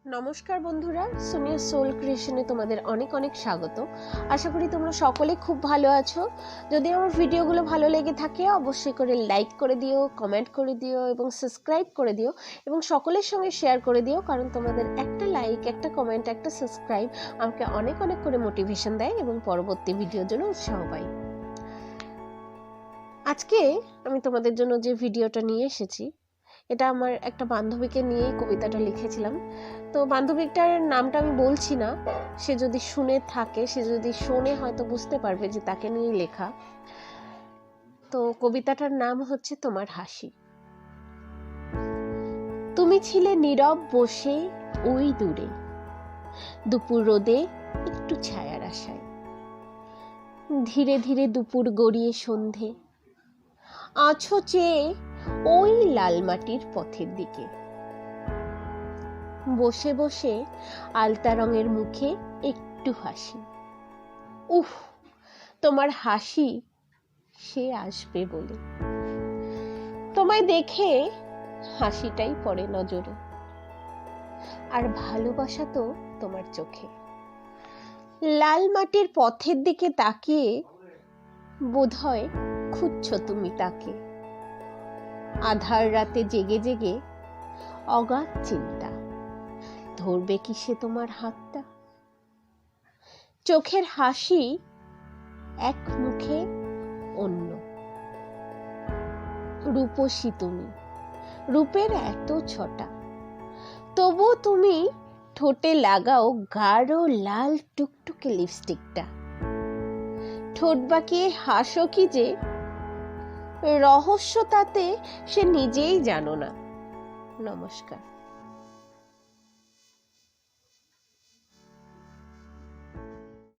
নমস্কার বন্ধুরা, সোনিয়া সোল ক্রিয়েশনে তোমাদের অনেক অনেক স্বাগত। আশা করি তোমরা সকলে খুব ভালো আছো। যদি আমার ভিডিওগুলো ভালো লেগে থাকে অবশ্যই করে লাইক করে দিও, কমেন্ট করে দিও এবং সাবস্ক্রাইব করে দিও এবং সকলের সঙ্গে শেয়ার করে দিও, কারণ তোমাদের একটা লাইক, একটা কমেন্ট, একটা সাবস্ক্রাইব আমাকে অনেক অনেক করে মোটিভেশন দেয় এবং পরবর্তী ভিডিওর জন্য উৎসাহ পাই। আজকে আমি তোমাদের জন্য যে ভিডিওটা নিয়ে এসেছি, এটা আমার একটা বান্ধবীকে নিয়েই কবিতাটা লিখেছিলাম। তো বান্ধবীটার নামটা আমি বলছি না, সে যদি শুনে থাকে, সে যদি শোনে হয়তো বুঝতে পারবে যে তাকে নিয়েই লেখা। তো কবিতাটার নাম হচ্ছে তোমার হাসি। তুমি ছিলে নীরব বসে ওই দূরে, দুপুর রোদে একটু ছায়ার আশায়। ধীরে ধীরে দুপুর গড়িয়ে সন্ধে, আছো চেয়ে ওই লাল মাটির পথের দিকে। বসে বসে আলতা রঙের মুখে একটু হাসি। উফ, তোমার হাসি সে আসবে বলে। তোমায় দেখে হাসিটাই পড়ে নজরে, আর ভালোবাসা তো তোমার চোখে। লাল মাটির পথের দিকে তাকিয়ে বোধহয় খুঁজছো তুমি তাকে। আধার রাতে জেগে জেগে অগাধ চিন্তা, ধরবে কি সে তোমার হাতটা? চোখের হাসি এক মুখে অন্য। রূপসী তুমি, রূপের এত ছটা, তবু তুমি ঠোঁটে লাগাও গাঢ় লাল টুকটুকে লিপস্টিকটা। ঠোঁট বাঁকিয়ে হাসো কি যে রহস্য, তাতে সে নিজেই জানো না। নমস্কার।